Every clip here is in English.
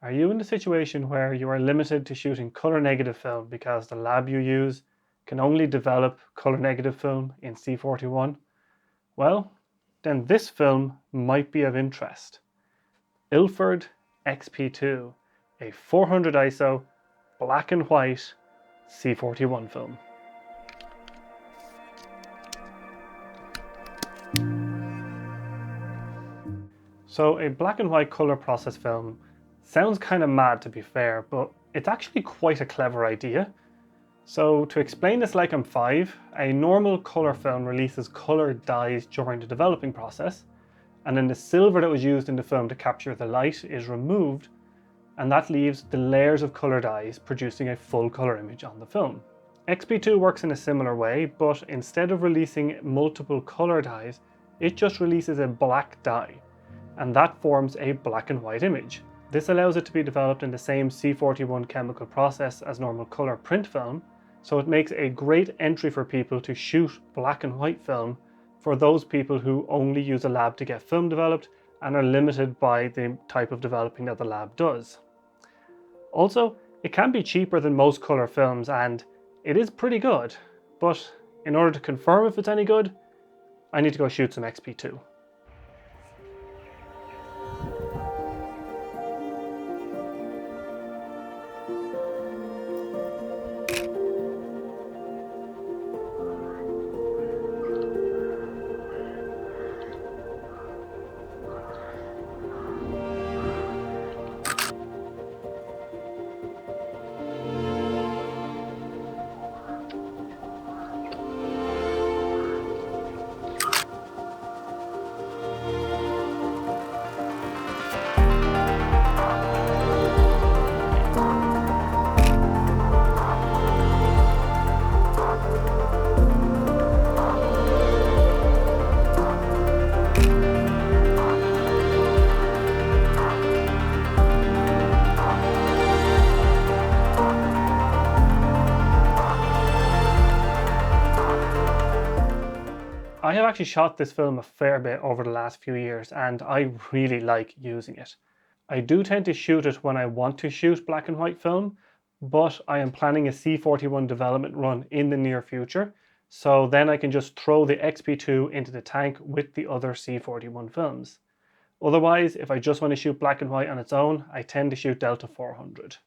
Are you in a situation where you are limited to shooting color negative film because the lab you use can only develop color negative film in C41? Well, then this film might be of interest. Ilford XP2, a 400 ISO black and white C41 film. So a black and white color process film sounds kind of mad, to be fair, but it's actually quite a clever idea. So to explain this like I'm 5, a normal color film releases colored dyes during the developing process, and then the silver that was used in the film to capture the light is removed, and that leaves the layers of color dyes producing a full color image on the film. XP2 works in a similar way, but instead of releasing multiple color dyes, it just releases a black dye, and that forms a black and white image. This allows it to be developed in the same C41 chemical process as normal color print film, so it makes a great entry for people to shoot black and white film for those people who only use a lab to get film developed and are limited by the type of developing that the lab does. Also, it can be cheaper than most color films and it is pretty good, but in order to confirm if it's any good, I need to go shoot some XP2. I have actually shot this film a fair bit over the last few years and I really like using it. I do tend to shoot it when I want to shoot black and white film, but I am planning a C41 development run in the near future, so then I can just throw the XP2 into the tank with the other C41 films. Otherwise, if I just want to shoot black and white on its own, I tend to shoot Delta 400.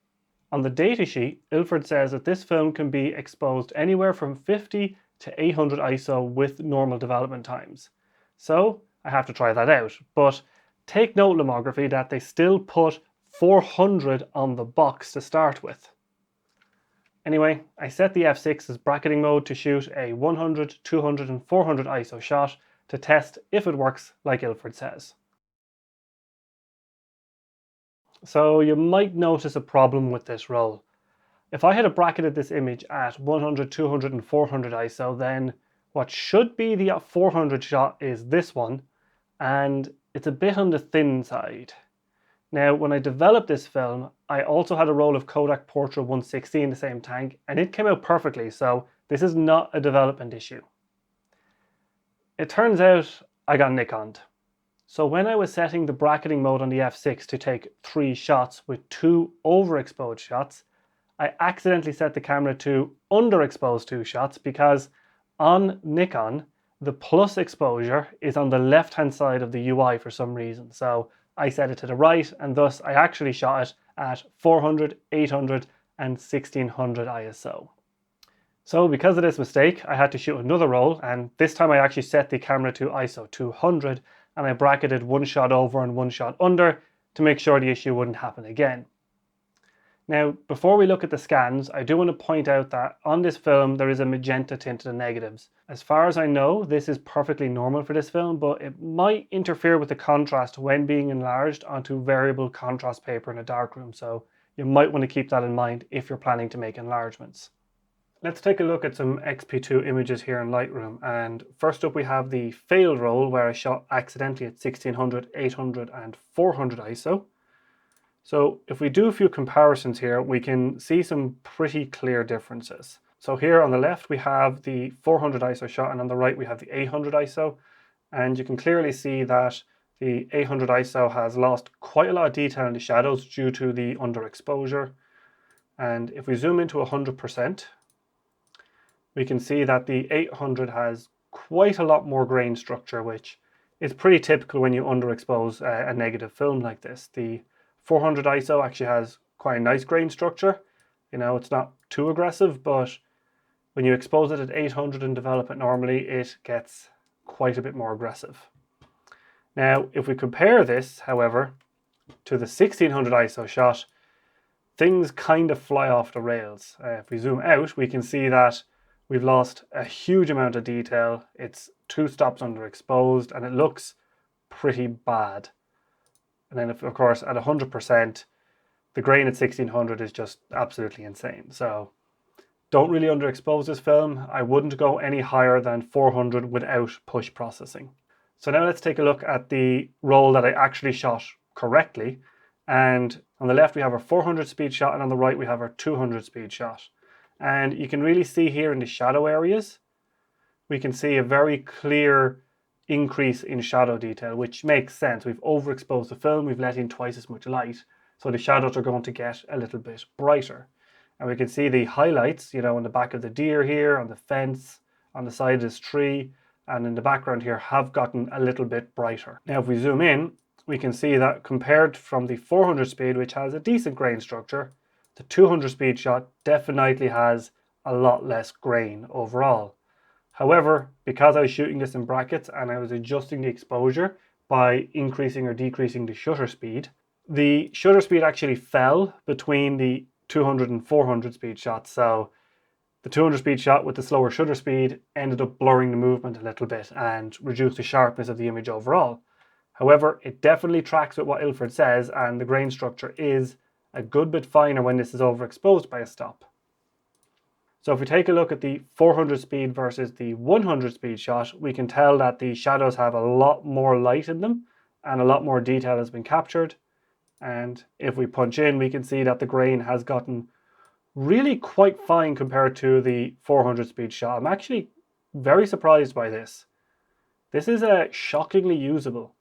On the datasheet, Ilford says that this film can be exposed anywhere from 50 to 800 ISO with normal development times. So I have to try that out, but take note, Lomography, that they still put 400 on the box to start with. Anyway, I set the f6 as bracketing mode to shoot a 100, 200 and 400 ISO shot to test if it works like Ilford says. So you might notice a problem with this roll. If I had bracketed this image at 100, 200 and 400 ISO, then what should be the 400 shot is this one, and it's a bit on the thin side. Now, when I developed this film, I also had a roll of Kodak Portra 160 in the same tank, and it came out perfectly, so this is not a development issue. It turns out I got Nikon'd. So when I was setting the bracketing mode on the f6 to take 3 shots with 2 overexposed shots, I accidentally set the camera to underexposed 2 shots because on Nikon, the plus exposure is on the left-hand side of the UI for some reason. So I set it to the right, and thus I actually shot it at 400, 800 and 1600 ISO. So because of this mistake, I had to shoot another roll, and this time I actually set the camera to ISO 200 and I bracketed 1 shot over and 1 shot under to make sure the issue wouldn't happen again. Now, before we look at the scans, I do want to point out that on this film there is a magenta tint to the negatives. As far as I know, this is perfectly normal for this film, but it might interfere with the contrast when being enlarged onto variable contrast paper in a darkroom, so you might want to keep that in mind if you're planning to make enlargements. Let's take a look at some XP2 images here in Lightroom, and first up we have the failed roll where I shot accidentally at 1600, 800 and 400 ISO. So if we do a few comparisons here, we can see some pretty clear differences. So here on the left we have the 400 ISO shot, and on the right we have the 800 ISO, and you can clearly see that The 800 ISO has lost quite a lot of detail in the shadows due to the underexposure. And if we zoom into 100%, we can see that the 800 has quite a lot more grain structure, which is pretty typical when you underexpose a negative film like this. The 400 ISO actually has quite a nice grain structure. You know, it's not too aggressive, but when you expose it at 800 and develop it normally, it gets quite a bit more aggressive. Now, if we compare this, however, to the 1600 ISO shot, things kind of fly off the rails. If we zoom out, we can see that we've lost a huge amount of detail. It's 2 stops underexposed and it looks pretty bad. And then, of course, at 100%, the grain at 1600 is just absolutely insane. So don't really underexpose this film. I wouldn't go any higher than 400 without push processing. So now let's take a look at the roll that I actually shot correctly. And on the left we have our 400 speed shot, and on the right we have our 200 speed shot. And you can really see here in the shadow areas, we can see a very clear increase in shadow detail, which makes sense. We've overexposed the film, we've let in twice as much light, so the shadows are going to get a little bit brighter. And we can see the highlights, you know, on the back of the deer here, on the fence, on the side of this tree, and in the background here have gotten a little bit brighter. Now if we zoom in, we can see that compared from the 400 speed, which has a decent grain structure, the 200 speed shot definitely has a lot less grain overall. However, because I was shooting this in brackets and I was adjusting the exposure by increasing or decreasing the shutter speed actually fell between the 200 and 400 speed shots. So the 200 speed shot with the slower shutter speed ended up blurring the movement a little bit and reduced the sharpness of the image overall. However, it definitely tracks with what Ilford says, and the grain structure is a good bit finer when this is overexposed by a stop. So if we take a look at the 400 speed versus the 100 speed shot, we can tell that the shadows have a lot more light in them and a lot more detail has been captured. And if we punch in, we can see that the grain has gotten really quite fine compared to the 400 speed shot. I'm actually very surprised by this. This is shockingly usable.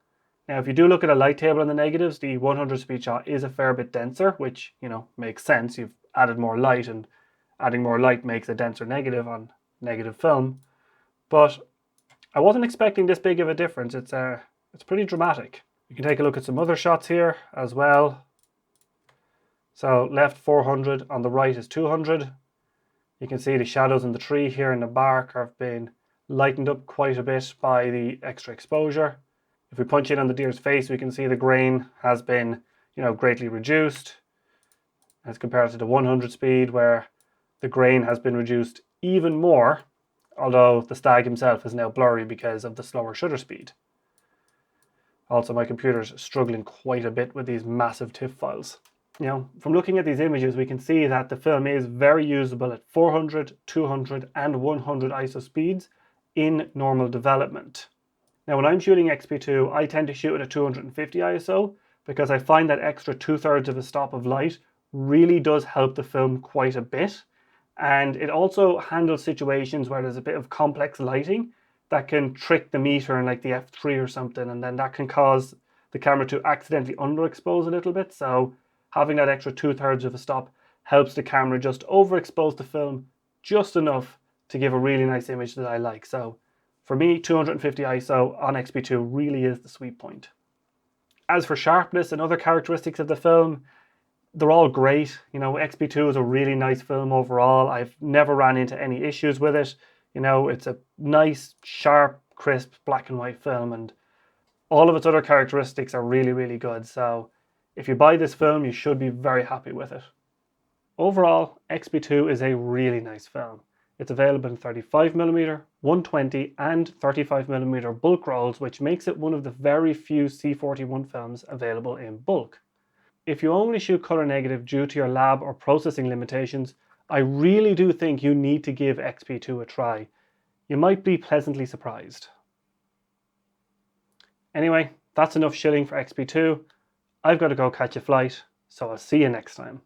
Now, if you do look at a light table in the negatives, the 100 speed shot is a fair bit denser, which, you know, makes sense. You've added more light, and adding more light makes a denser negative on negative film. But I wasn't expecting this big of a difference. It's pretty dramatic. You can take a look at some other shots here as well. So left 400, on the right is 200. You can see the shadows in the tree here in the bark have been lightened up quite a bit by the extra exposure. If we punch in on the deer's face, we can see the grain has been, you know, greatly reduced as compared to the 100 speed, where the grain has been reduced even more, although the stag himself is now blurry because of the slower shutter speed. Also, my computer's struggling quite a bit with these massive TIFF files. You know, from looking at these images, we can see that the film is very usable at 400, 200 and 100 ISO speeds in normal development. Now, when I'm shooting XP2, I tend to shoot at a 250 ISO because I find that extra 2/3 of a stop of light really does help the film quite a bit. And it also handles situations where there's a bit of complex lighting that can trick the meter in like the f3 or something, and then that can cause the camera to accidentally underexpose a little bit. So having that extra 2/3 of a stop helps the camera just overexpose the film just enough to give a really nice image that I like. So for me, 250 ISO on XP2 really is the sweet point. As for sharpness and other characteristics of the film, they're all great. You know, XP2 is a really nice film overall. I've never ran into any issues with it. You know, it's a nice, sharp, crisp, black and white film, and all of its other characteristics are really, really good. So if you buy this film, you should be very happy with it. Overall, XP2 is a really nice film. It's available in 35mm, 120 and 35mm bulk rolls, which makes it one of the very few C41 films available in bulk. If you only shoot color negative due to your lab or processing limitations, I really do think you need to give XP2 a try. You might be pleasantly surprised. Anyway, that's enough shilling for XP2. I've got to go catch a flight, so I'll see you next time.